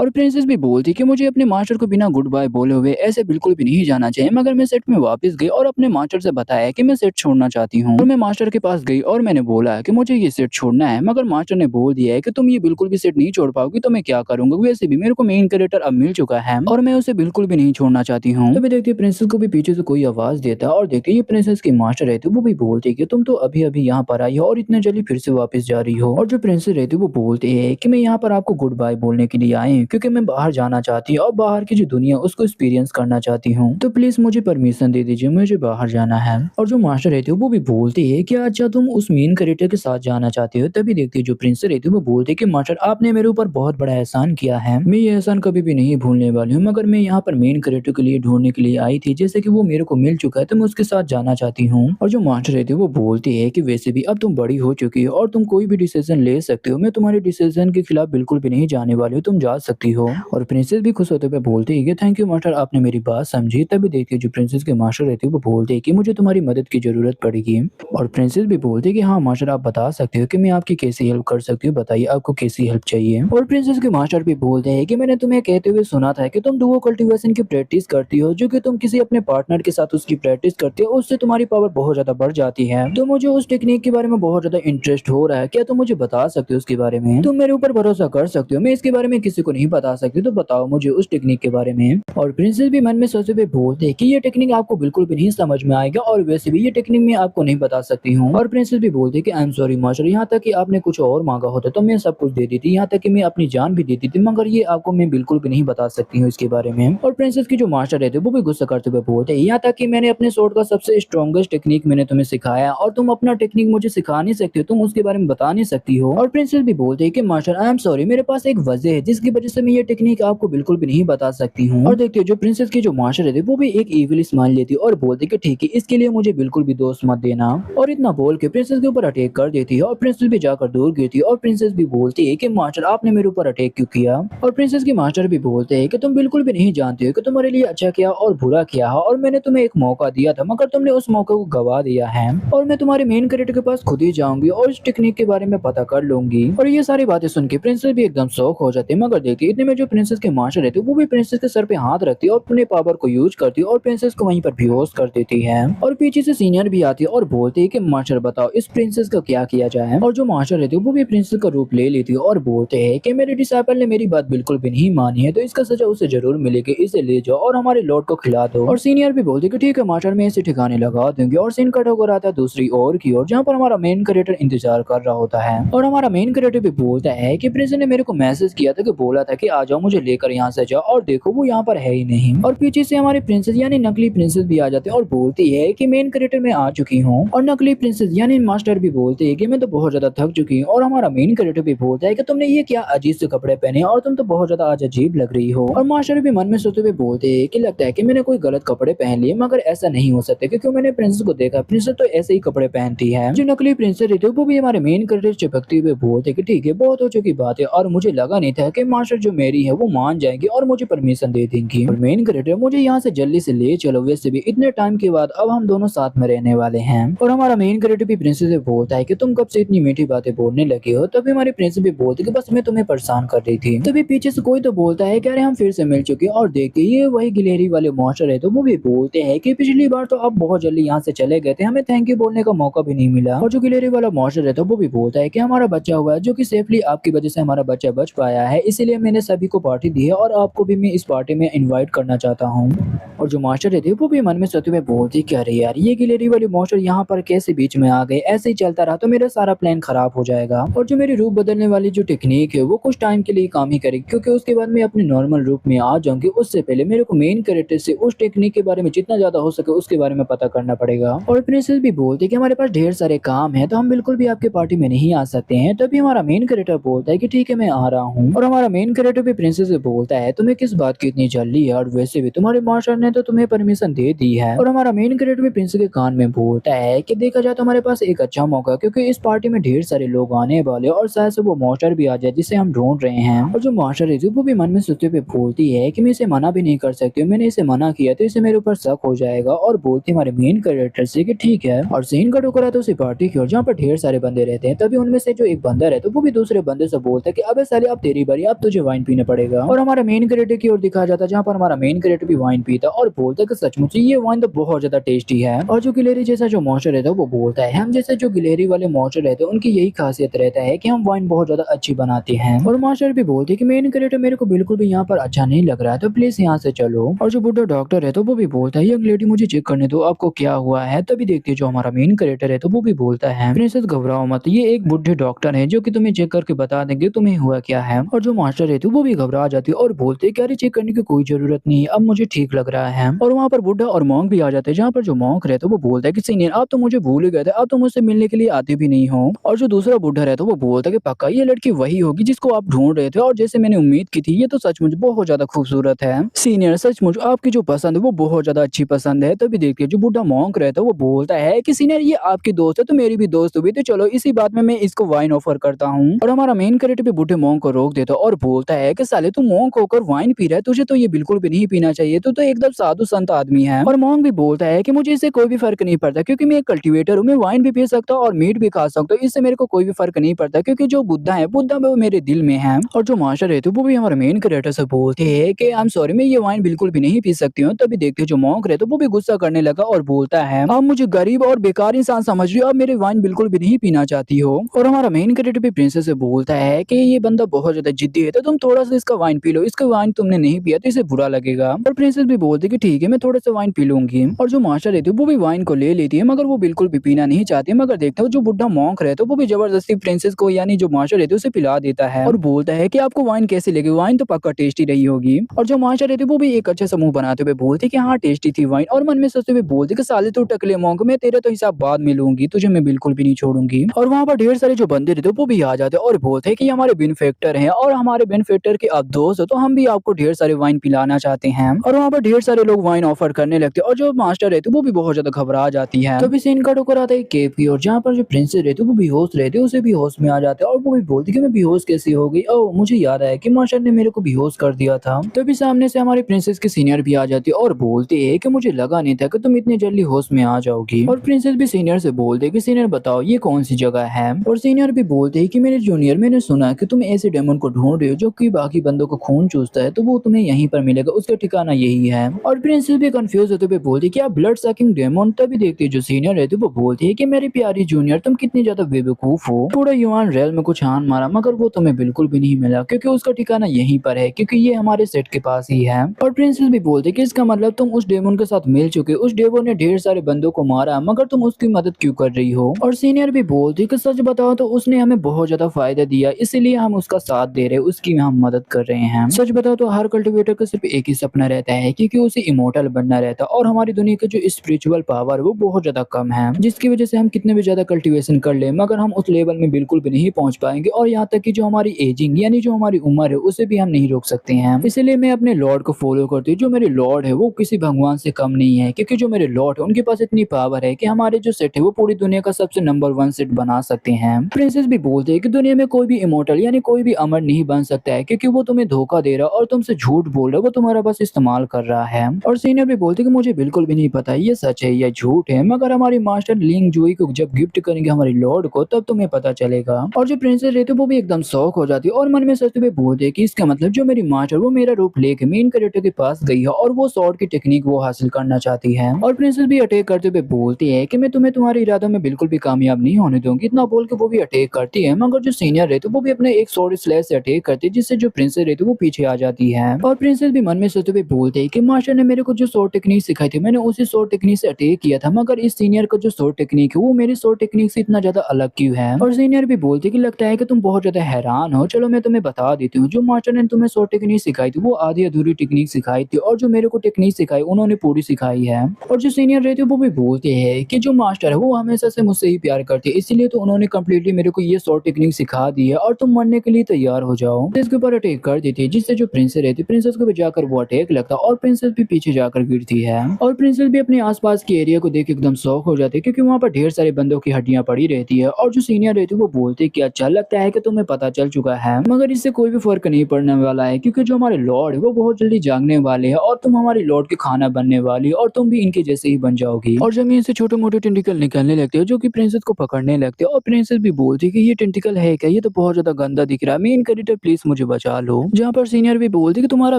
और प्रिंसेस भी बोलती कि मुझे अपने मास्टर को बिना गुड बाय बोले हुए ऐसे बिल्कुल भी नहीं जाना चाहिए, मगर मैं सेट में वापस गई और अपने मास्टर से बताया कि मैं सेट छोड़ना चाहती हूँ। और मैं मास्टर के पास गई और मैंने बोला कि मुझे ये सेट छोड़ना है, मगर मास्टर ने बोल दिया है कि तुम ये बिल्कुल भी सेट नहीं छोड़ पाओगी, तो मैं क्या करूंगा। वैसे भी मेरे को मेन कैरेक्टर अब मिल चुका है और मैं उसे बिल्कुल भी नहीं छोड़ना चाहती हूँ। तभी देखती है प्रिंसेस को भी पीछे से कोई आवाज देता है और देखती है ये प्रिंसेस की मास्टर रहती है, वो भी बोलती है कि तुम तो अभी अभी यहाँ पर आई हो और इतने जल्दी फिर से वापस जा रही हो। और जो प्रिंसेस रहती है वो बोलती है कि मैं यहाँ पर आपको गुड बाय बोलने के लिए आई हूँ, क्योंकि मैं बाहर जाना चाहती हूँ और बाहर की जो दुनिया उसको एक्सपीरियंस करना चाहती हूँ, तो प्लीज मुझे परमिशन दे दीजिए, मुझे बाहर जाना है। और जो मास्टर रहती है वो भी बोलती है कि अच्छा तुम उस मेन कैरेक्टर के साथ जाना चाहते हो। तभी देखती है जो प्रिंसेस रहती है वो बोलती है कि मास्टर आपने मेरे ऊपर बहुत बड़ा एहसान किया है, मैं ये एहसान कभी भी नहीं भूलने वाली हूँ, मगर मैं यहाँ पर मेन कैरेक्टर के लिए ढूंढने के लिए आई थी, जैसे कि वो मेरे को मिल चुका है तो मैं उसके साथ जाना चाहती हूँ। और जो मास्टर रहती है वो बोलती है कि वैसे भी अब तुम बड़ी हो चुकी हो और तुम कोई भी डिसीजन ले सकते हो, मैं तुम्हारे डिसीजन के खिलाफ बिल्कुल भी नहीं जाने वाली हूँ, तुम जा सकती हो। और प्रिंसेस भी खुश होते हुए बोलती है कि थैंक यू मास्टर, आपने मेरी बात समझी। तभी देखिए जो प्रिंसेस के मास्टर रहते हैं वो बोलते हैं कि मुझे तुम्हारी मदद की जरूरत पड़ेगी। और प्रिंसेस भी बोलती है कि हाँ मास्टर आप बता सकते हो कि मैं आपकी कैसी हेल्प कर सकती हूँ, बताइए आपको कैसी हेल्प चाहिए। और प्रिंसेस के मास्टर भी बोलते हैं कि मैंने तुम्हें कहते हुए सुना था कि तुम डुओ कल्टीवेशन की प्रैक्टिस करती हो, जो कि तुम किसी अपने पार्टनर के साथ उसकी प्रैक्टिस करती हो उससे तुम्हारी पावर बहुत ज्यादा बढ़ जाती है, तो मुझे उस टेक्निक के बारे में बहुत ज्यादा इंटरेस्ट हो रहा है, क्या तुम मुझे बता सकते हो उसके बारे में। तुम मेरे ऊपर भरोसा कर सकते हो, मैं इसके बारे में किसी को नहीं बता सकती, तो बताओ मुझे उस टेक्निक के बारे में। और प्रिंसेस भी मन में सोचते हुए बोलते हैं कि ये टेक्निक आपको बिल्कुल भी नहीं समझ में आएगा और वैसे भी ये टेक्निक मैं आपको नहीं बता सकती हूँ। और प्रिंसेस भी बोलते हैं कि आई एम सॉरी मास्टर, यहाँ तक कि आपने कुछ और मांगा होता तो मैं सब कुछ दे दी थी, यहाँ तक कि मैं अपनी जान भी देती थी, मगर ये आपको मैं बिल्कुल भी नहीं बता सकती हूँ इसके बारे में। और प्रिंसेस की जो मास्टर रहते हैं वो भी गुस्सा करते हुए बोलते हैं यहाँ तक कि मैंने अपने स्वॉर्ड का सबसे स्ट्रॉन्गेस्ट टेक्निक मैंने तुम्हें सिखाया और तुम अपना टेक्निक मुझे सिखा नहीं सकती हो, तुम उसके बारे में बता नहीं सकती हो। और प्रिंसेस भी बोलते हैं कि मास्टर आई एम सॉरी, मेरे पास एक वजह है जिसकी वजह से मैं ये टेक्निक आपको बिल्कुल भी नहीं बता सकती हूँ। और देखते हो जो प्रिंसेस की जो मास्टर रहते हैं वो भी एक इविल स्माइल लेती है और बोलती है कि ठीक है इसके लिए मुझे बिल्कुल भी दोष मत देना। और इतना बोल के प्रिंसेस के ऊपर अटैक कर देती है और प्रिंसेस भी जाकर दूर गिरती है। और प्रिंसेस भी बोलती है कि मास्टर आपने मेरे ऊपर अटैक क्यों किया। और प्रिंसेस की मास्टर भी बोलते हैं कि तुम बिल्कुल भी नहीं जानते हो कि तुम्हारे लिए अच्छा किया और बुरा किया है, और मैंने तुम्हें एक मौका दिया था मगर तुमने उस मौके को गवा दिया है, और मैं तुम्हारे मेन कैरेक्टर के पास खुद ही जाऊंगी और इस टेक्निक के बारे में पता कर लूंगी। और ये सारी बातें सुन के प्रिंसेस भी एकदम शौक हो जाती है, मगर देखिए इतने में जो प्रिंसेस के मास्टर रहते हैं वो भी प्रिंसेस के सर पे हाथ रखती है और अपने पावर को यूज करती है और प्रिंसेस को वहीं पर बेहोश कर देती है। और पीछे से सीनियर भी आती है और बोलती है कि मास्टर बताओ इस प्रिंसेस का क्या किया जाए। और जो मास्टर रहते हैं वो भी प्रिंसेस का रूप ले लेती है और बोलते हैं कि मेरे डिसाइपल ने मेरी बात बिल्कुल भी नहीं मानी है, तो इसका सजा उसे जरूर मिलेगी, इसे ले जाओ और हमारे लॉर्ड को खिला दो। और सीनियर भी बोलते हैं कि ठीक है मास्टर, मैं इसे ठिकाने लगा दूंगी। और सीन कट होकर आता है दूसरी ओर की ओर, जहाँ पर हमारा मेन कैरेक्टर इंतजार कर रहा होता है। और हमारा मेन कैरेक्टर भी बोलता है कि प्रिंसेस ने मेरे को मैसेज किया था कि बोला था कि आ जाओ मुझे लेकर यहाँ से जाओ, और देखो वो यहाँ पर है ही नहीं। और पीछे से हमारी प्रिंसेस यानी नकली प्रिंसेस भी आ जाते हैं और बोलती है कि मेन कैरेक्टर में आ चुकी हूँ। और नकली प्रिंसेस यानी मास्टर भी बोलते हैं कि मैं तो बहुत ज्यादा थक चुकी हूँ। और हमारा मेन कैरेक्टर भी बोलता है कि तुमने ये क्या अजीब से कपड़े पहने और तुम तो बहुत ज्यादा आज अजीब लग रही हो। और मास्टर भी मन में सोचते हुए बोलते हैं कि लगता है कि मैंने कोई गलत कपड़े पहन लिए, मगर ऐसा नहीं हो सकता क्योंकि मैंने प्रिंसेस को देखा, प्रिंसेस तो ऐसे ही कपड़े पहनती है। जो नकली प्रिंसेस रहती है वो भी हमारे मेन कैरेक्टर चिपकते हुए बोलते हैं कि ठीक है बहुत हो चुकी बात है, और मुझे लगा नहीं था कि मास्टर जो मेरी है वो मान जाएंगे और मुझे परमिशन दे देंगी। और मेन कैरेक्टर मुझे यहाँ से जल्दी से ले चलो, वैसे भी इतने टाइम के बाद अब हम दोनों साथ में रहने वाले हैं। और हमारा मेन कैरेक्टर भी प्रिंसेस से बोलता है कि तुम कब से इतनी मीठी बातें बोलने लगे हो। तभी हमारी प्रिंसेस भी बोलती है कि बस मैं तुम्हें परेशान कर रही थी। तभी पीछे से कोई तो बोलता है कि अरे हम फिर से मिल चुके हैं, और देखते ये वही गिलहरी वाले मास्टर है, तो वो भी बोलते हैं कि पिछली बार तो आप बहुत जल्दी यहाँ से चले गए थे, हमें थैंक यू बोलने का मौका भी नहीं मिला। और जो गिलहरी वाला मास्टर है तो वो भी बोलता है कि हमारा बच्चा हुआ है, जो कि सेफली आपकी वजह से हमारा बच्चा बच पाया है, इसीलिए मैंने सभी को पार्टी दी है और आपको भी मैं इस पार्टी में इनवाइट करना चाहता हूँ। और जो मास्टर रहते हैं वो भी मन में सोचते हुए बोलते कि अरे यार ये गिलहरी वाले मास्टर यहाँ पर कैसे बीच में आ गए, ऐसे ही चलता रहा तो मेरा सारा प्लान खराब हो जाएगा। और जो मेरी रूप बदलने वाली जो टेक्निक है वो कुछ टाइम के लिए काम ही करेगी, क्योंकि उसके बाद मैं अपने नॉर्मल रूप में आ जाऊंगी। उससे पहले मेरे को मेन कैरेक्टर से उस टेक्निक के बारे में जितना ज्यादा हो सके उसके बारे में पता करना पड़ेगा। और प्रिंसेस भी बोलते कि हमारे पास ढेर सारे काम है तो हम बिल्कुल भी आपके पार्टी में नहीं आ सकते हैं। तभी हमारा मेन कैरेक्टर बोलता है कि ठीक है मैं आ रहा हूँ। और हमारा मेन कैरेक्टर भी प्रिंसेस से बोलता है तुम्हें किस बात की इतनी जल्दी है, और वैसे भी तुम्हारे मास्टर ने तो तुम्हें परमिशन दे दी है। और हमारा मेन कैरेक्टर भी प्रिंसेस के कान में बोलता है कि देखा जाए तो हमारे पास एक अच्छा मौका है, क्योंकि इस पार्टी में ढेर सारे लोग आने वाले और शायद से वो मास्टर भी आ जाए जिसे हम ढूंढ रहे हैं। और जो मास्टर है वो भी मन में सोचते हुए बोलती है कि मैं इसे मना भी नहीं कर सकती, मैंने इसे मना किया तो इसे मेरे ऊपर शक हो जाएगा। और बोलती हमारे मेन कैरेक्टर से कि ठीक है। और सीन कट होकर आता है उसी पार्टी की ओर जहाँ पर ढेर सारे बंदे रहते हैं। तभी उनमें से जो एक बंदा रहता है वो भी दूसरे बंदे से बोलता है कि अबे साले अब तेरी बारी, अब तुझे वाइन पीना पड़ेगा। और हमारा मेन कैरेक्टर की ओर दिखाया जाता है जहाँ पर हमारा मेन कैरेक्टर भी वाइन पीता है और बोलता है कि सचमुच ये वाइन तो बहुत ज्यादा टेस्टी है। और जो गिलहरी जैसा जो मॉन्स्टर रहता है वो बोलता है हम जैसे जो गिलहरी वाले मॉन्स्टर रहते हैं उनकी यही खासियत रहता है कि हम वाइन बहुत ज्यादा अच्छी बनाते हैं। और मास्टर भी बोलते हैं कि मेन कैरेक्टर मेरे को बिल्कुल भी यहाँ पर अच्छा नहीं लग रहा है, तो प्लीज यहाँ से चलो। और जो बुढ़ा डॉक्टर है तो वो भी बोलता है यंग लेडी मुझे चेक करने दो आपको क्या हुआ है। तभी देखते हैं जो हमारा मेन कैरेक्टर है तो वो भी बोलता है प्रिंसेस घबराओ मत, ये एक बुढ़े डॉक्टर है जो कि तुम्हें चेक करके बता देंगे तुम्हें हुआ क्या है। और जो मास्टर रहते वो भी घबरा जाती है और बोलते हैं कि अरे चेक करने की कोई जरूरत नहीं है, अब मुझे ठीक लग रहा है। और वहाँ पर बुढ़ा और मॉन्क भी आ जाते हैं जहाँ पर जो मॉन्क रहता है वो बोलता है कि सीनियर आप तो मुझे भूल ही गए थे, आप तो मुझसे मिलने के लिए आते भी नहीं हो। और जो दूसरा बुढ़ा रहता है वो बोलता है कि पक्का ये लड़की वही होगी जिसको आप ढूंढ रहे थे और जैसे मैंने उम्मीद की थी ये तो सचमुच बहुत ज्यादा खूबसूरत है। सीनियर सचमुच आपकी जो पसंद है वो बहुत ज्यादा अच्छी पसंद है। तभी देखिए जो बुढ़ा मॉन्क रहता है वो बोलता है कि सीनियर ये आपकी दोस्त है तो मेरी भी दोस्त हुई, तो चलो इसी बात में मैं इसको वाइन ऑफर करता हूँ। और हमारा मेन कैरेक्टर भी बुढ़े मॉन्क को रोक देता है और बोलता है कि साले तू मॉन्क होकर वाइन पी रहा है, तुझे तो ये बिल्कुल भी नहीं पीना चाहिए, तू तो एकदम साधु संत आदमी है। और मॉन्क भी बोलता है कि मुझे इससे कोई भी फर्क नहीं पड़ता क्योंकि मैं एक कल्टीवेटर हूँ, मैं वाइन भी पी सकता हूँ और मीट भी खा सकता हूँ, इससे मेरे को कोई भी फर्क नहीं पड़ता क्योंकि जो बुद्धा है बुद्धा वो मेरे दिल में है। और जो मास्टर रहते वो भी हमारे मेन कैरेक्टर से बोलते हैं कि आई एम सॉरी मैं ये वाइन बिल्कुल भी नहीं पी सकती हूँ। तभी देखते जो मॉन्क रहते वो भी गुस्सा करने लगा और बोलता है आप मुझे गरीब और बेकार इंसान समझ रही हो, आप मेरे वाइन बिल्कुल भी नहीं पीना चाहती हो। और हमारा मेन कैरेक्टर भी प्रिंसेस से बोलता है कि ये बंदा बहुत ज्यादा जिद्दी है तो तुम थोड़ा सा इसका वाइन पी लो, इसका वाइन तुमने नहीं पिया तो इसे बुरा लगेगा। और प्रिंसेस भी बोलती है कि ठीक है मैं थोड़ा सा वाइन पी लूंगी। और जो मास्टर रहती है वो भी वाइन को ले लेती है मगर वो बिल्कुल भी पीना नहीं चाहती। मगर देखते हो जो बुढ़ा मॉन्क रहता है वो भी जबरदस्ती प्रिंसेस को यानी जो मास्टर रहती है उसे पिला देता है और बोलता है कि आपको वाइन कैसी लगी, वाइन तो पक्का टेस्टी रही होगी। और जो मास्टर रहती है वो भी एक अच्छा समूह बनाते हुए बोलते कि हाँ टेस्टी थी वाइन और मन में सोचते हुए बोलते कि साले तू टकले मॉन्क, मैं तेरा तो हिसाब बाद में लूंगी, तुझे मैं बिल्कुल भी नहीं छोड़ूंगी। और वहाँ पर ढेर सारे जो बंदे रहते वो भी आ जाते और बोलते हैं कि ये हमारे बेनिफैक्टर हैं और हमारे बेनिफैक्टर के आप दोस्त हो तो हम भी आपको ढेर सारे वाइन पिलाना चाहते हैं। और वहाँ पर ढेर सारे लोग वाइन ऑफर करने लगते और जो मास्टर रहते वो भी बहुत ज्यादा घबरा जाती है। तो भी सीन कट होकर आता है केव की और जहाँ पर जो प्रिंसेस रहते वो बेहोश रहते उसे भी होश में आ जाते और वो भी बोलती कि मैं बेहोश कैसी हो गई, ओ मुझे याद आया कि मास्टर ने मेरे को बेहोश कर दिया था। तभी सामने से हमारी प्रिंसेस की सीनियर भी आ जाती है और बोलती है कि मुझे लगा नहीं था कि तुम इतनी जल्दी होश में आ जाओगी। और प्रिंसेस भी सीनियर से बोलते है कि सीनियर बताओ ये कौन सी जगह है। और सीनियर भी बोलते है कि मेरे जूनियर मैंने सुना कि तुम ऐसे डेमन को ढूंढ रहे हो जो कि बाकी बंदों को खून चूसता है, तो वो तुम्हें यहीं पर मिलेगा, उसका ठिकाना यही है। और प्रिंसेस भी कंफ्यूज होते हुए बोलती है कि आप ब्लड सकिंग डेमन। तभी देखते जो सीनियर रहती है वो बोलती है कि मेरी प्यारी जूनियर तुम कितनी ज्यादा बेवकूफ हो, थोड़ा युवान रेल में कुछ हान मारा मगर वो तुम्हें बिल्कुल भी नहीं मिला क्योंकि उसका ठिकाना यहीं पर है, क्योंकि ये हमारे सेट के पास ही है। और प्रिंसेस भी बोलती है कि इसका मतलब तुम उस डेमन के साथ मिल चुके, उस डेमन ने ढेर सारे बंदों को मारा मगर तुम उसकी मदद क्यों कर रही हो। और सीनियर भी बोलती है कि सच बताओ तो उसने हमें बहुत ज्यादा फायदा दिया इसीलिए हम उसका साथ दे रहे हैं, उसकी हम मदद कर रहे हैं। सच बताओ तो हर कल्टिवेटर का सिर्फ एक ही सपना रहता है क्योंकि उसे इमोर्टल बनना रहता है और हमारी दुनिया का जो स्पिरिचुअल पावर है वो बहुत ज्यादा कम है, जिसकी वजह से हम कितने भी ज्यादा कल्टीवेशन कर ले मगर हम उस लेवल में बिल्कुल भी नहीं पहुंच पाएंगे और यहाँ तक कि जो हमारी एजिंग यानी जो हमारी उम्र है उसे भी हम नहीं रोक सकते हैं। इसलिए मैं अपने लॉर्ड को फॉलो करती हूँ, जो मेरे लॉर्ड है वो किसी भगवान से कम नहीं है क्योंकि जो मेरे लॉर्ड है उनके पास इतनी पावर है कि हमारे जो सेट है वो पूरी दुनिया का सबसे नंबर 1 सेट बना सकते हैं। प्रिंसेस भी बोलते हैं कि दुनिया में कोई भी इमोर्टल यानी कोई भी अमर नहीं बन सकता है क्योंकि वो तुम्हें धोखा दे रहा और तुमसे झूठ बोल रहा, वो तुम्हारा बस इस्तेमाल कर रहा है। और सीनियर भी बोलते कि मुझे बिल्कुल भी नहीं पता ये सच है या झूठ है, मगर हमारी मास्टर लिंग जुई को जब गिफ्ट करेंगे हमारे लॉर्ड को तब तुम्हें पता चलेगा। और जो प्रिंसेस रहती है वो भी एकदम शौक हो जाती है और मन में सोचते हुए बोलते हैं कि इसका मतलब जो मेरी मास्टर वो मेरा रूप लेके मेन कैरेक्टर के पास गई है और वो स्वॉर्ड की टेक्निक वो हासिल करना चाहती है। और प्रिंसेस भी अटैक करते हुए बोलती है कि मैं तुम्हें तुम्हारे इरादों में बिल्कुल भी कामयाब नहीं होने दूंगी, इतना बोल के वो भी अटैक करती है। मगर जो सीनियर रहती है वो भी अपने एक स्वॉर्ड स्लैश से अटैक करती है जिससे जो प्रिंसेस रहती है वो पीछे आ जाती है। और प्रिंसेस भी मन में सोचते हुए बोलते है कि मास्टर ने मेरे को जो स्वॉर्ड टेक्निक सिखाई थी मैंने उसी स्वॉर्ड टेक्निक से अटैक किया था, मगर इस सीनियर का जो स्वॉर्ड टेक्निक है वो मेरी स्वॉर्ड टेक्निक से इतना ज्यादा अलग क्यों है। और सीनियर भी बोलते है कि लगता है कि तुम बहुत ज्यादा हैरान हो, चलो मैं तुम्हें बता देती हूँ, जो मास्टर ने तुम्हें स्वॉर्ड टेक्निक सिखाई थी वो आधी अधूरी टेक्निक सिखाई थी और जो मेरे को टेक्निक सिखाई उन्होंने पूरी सिखाई है। और जो सीनियर रहते हैं वो भी बोलते हैं कि जो मास्टर है वो हमेशा से मुझसे ही प्यार करते हैं इसीलिए तो उन्होंने कम्प्लीटली मेरे को ये स्वॉर्ड टेक्निक सिखा दी है और तुम मरने के लिए तैयार हो जाओ। इसके ऊपर अटैक कर देती है जिससे जो प्रिंसेस रहती है प्रिंसेस को भी जाकर वो अटैक लगता है और प्रिंसेस भी पीछे जाकर गिरती है। और प्रिंसेस भी अपने आसपास के एरिया को देख एकदम शौक हो जाती है क्योंकि वहाँ पर ढेर सारे बंदों की हड्डियां पड़ी रहती है। और जो सीनियर रहती है वो बोलते हैं कि अच्छा लगता है कि तुम्हें पता चल चुका है मगर इससे कोई भी फर्क नहीं पड़ने वाला है क्योंकि जो हमारे लॉर्ड है वो बहुत जल्दी जागने वाले हैं और तुम हमारे लॉर्ड के खाना बनने वाली और तुम भी इनके जैसे ही बन जाओगी। और जमीन से छोटे मोटे टेंटिकल निकलने लगते हैं जो कि प्रिंसेस को पकड़ने लगते हैं और प्रिंसेस भी बोलती है कि ये टेंटिकल है क्या, ये तो बहुत ज्यादा गंदा दिख रहा है, मेन कैरेक्टर प्लीज मुझे बचा लो। जहाँ पर सीनियर भी बोलती कि तुम्हारा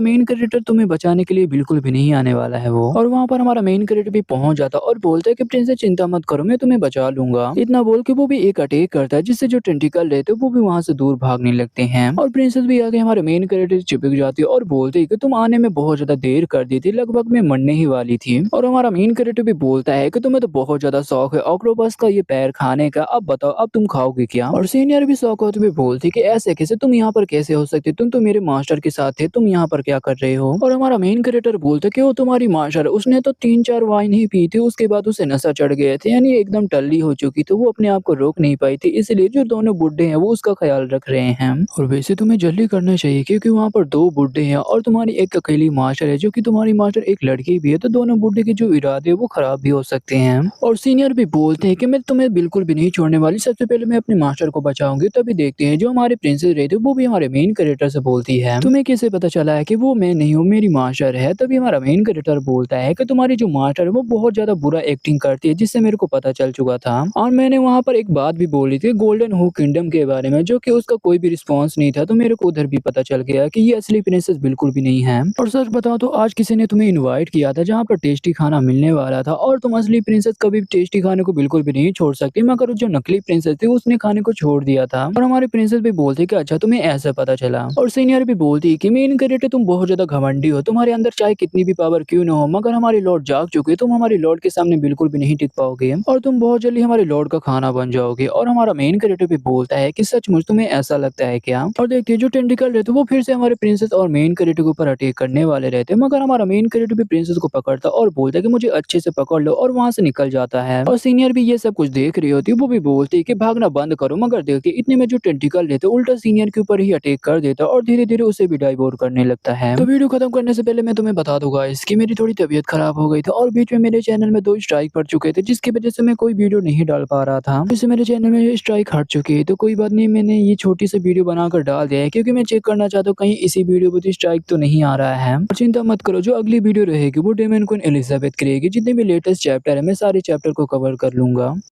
मेन कैरेक्टर तुम्हें बचाने के लिए बिल्कुल भी नहीं आने वाला है वो। और वहाँ पर हमारा मेन कैरेक्टर भी पहुँच जाता और बोलता है कि प्रिंसेस चिंता मत करो, मैं तुम्हें बचा लूँगा। इतना बोल के वो भी एक अटैक करता है जिससे जो टेंटिकल रहते हैं वो भी वहाँ से दूर भागने लगते हैं। और प्रिंसेस भी आके हमारे मेन कैरेक्टर से चिपक जाती है और बोलती है कि तुम आने में बहुत ज़्यादा देर कर दी थी, लगभग मैं मरने ही वाली थी। और हमारा मेन कैरेक्टर भी बोलता है कि तुम्हें तो बहुत ज़्यादा शौक है ऑक्टोपस का ये पैर खाने का, अब बताओ अब तुम खाओगे क्या? और सीनियर भी शौक होते हुए बोलती कि ऐसे कैसे, तुम यहाँ पर कैसे हो सकते, तुम तो मेरे मास्टर के साथ थे, तुम यहाँ पर क्या कर रहे हो? और हमारा मेन कैरेक्टर बोलता कि वो तुम्हारी मास्टर, उसने तो 3-4 वाइन ही पी थी, उसके बाद उसे नशा चढ़ गए थे, यानी एकदम टल्ली हो चुकी थी, वो अपने आप को रोक नहीं पाई थी, इसलिए जो दोनों बुड्ढे हैं वो उसका ख्याल रख रहे हैं। और वैसे तुम्हें जल्दी करना चाहिए क्योंकि वहाँ पर 2 बुड्ढे हैं और तुम्हारी एक अकेली मास्टर है, जो कि तुम्हारी मास्टर एक लड़की भी है, तो दोनों बुड्ढे के जो इरादे हैं वो खराब भी हो सकते हैं। और सीनियर भी बोलते हैं कि मैं तुम्हें बिल्कुल भी नहीं छोड़ने वाली, सबसे पहले मैं अपने मास्टर को बचाऊंगी। तभी देखते हैं जो हमारे प्रिंसेस रहते हैं वो भी हमारे मेन कैरेक्टर से बोलती है, तुम्हें कैसे पता चला है कि वो मैं नहीं हूँ, मेरी मास्टर है? तभी हमारा मेन कैरेक्टर बोलता है कि तुम्हारी जो मास्टर है वो बहुत ज्यादा बुरा एक्टिंग करती है, जिससे मेरे को पता चल चुका था। और मैंने वहाँ पर एक बात भी बोली थी गोल्डन हू किंगडम के बारे में, जो कि उसका कोई भी रिस्पॉन्स नहीं था, तो मेरे को उधर भी पता चल गया कि ये असली प्रिंसेस बिल्कुल भी नहीं है। और सच बताओ तो आज किसी ने तुम्हें इनवाइट किया था जहाँ पर टेस्टी खाना मिलने वाला था, और तुम असली प्रिंसेस कभी भी टेस्टी खाने को बिल्कुल भी नहीं छोड़ सकती, मगर जो नकली प्रिंसेस थी उसने खाने को छोड़ दिया था। और हमारी प्रिंसेस भी बोलती कि अच्छा तुम्हें ऐसा पता चला। और सीनियर भी बोलती कि मेन कैरेक्टर तुम बहुत ज्यादा घमंडी हो, तुम्हारे अंदर चाहे कितनी भी पावर क्यों न हो, मगर हमारे लॉर्ड जाग चुके, तुम हमारे लॉर्ड के सामने बिल्कुल भी नहीं टिक पाओगे और तुम बहुत जल्दी हमारे लॉर्ड का खाना बन जाओगे। और हमारा मेन कैरेक्टर भी बोलता है कि सचमुच तुम्हें ऐसा लगता है क्या? और देखिए जो टेंटिकल रहते वो फिर से हमारे प्रिंसेस और मेन कैरेक्टर के ऊपर अटैक करने वाले रहते, मगर हमारा मेन कैरेक्टर भी प्रिंसेस को पकड़ता और बोलता है कि मुझे अच्छे से पकड़ लो, और वहां से निकल जाता है। और सीनियर भी ये सब कुछ देख रही होती है, वो भी बोलती है कि भागना बंद करो, मगर देखिए इतने में जो टेंटिकल रहते उल्टा सीनियर के ऊपर ही अटैक कर देता और धीरे धीरे उसे भी डाइवोर करने लगता है। तो वीडियो खत्म करने से पहले मैं तुम्हें बता दूंगा इसकी मेरी थोड़ी तबीयत खराब हो गई थी और बीच में मेरे चैनल में 2 स्ट्राइक पड़ चुके थे, जिसकी वजह से मैं कोई वीडियो नहीं डाल पा रहा था। इससे मेरे चैनल में स्ट्राइक हट चुकी है, तो कोई बात नहीं, मैंने ये छोटी सी वीडियो बनाकर डाल दिया है क्योंकि मैं चेक करना चाहता हूँ कहीं इसी वीडियो पर स्ट्राइक तो नहीं आ रहा है। और चिंता मत करो, जो अगली वीडियो रहेगी वो डेमन क्वीन एलिजाबेथ की रहेगी। जितने भी लेटेस्ट चैप्टर है मैं सारे चैप्टर को कवर कर लूंगा।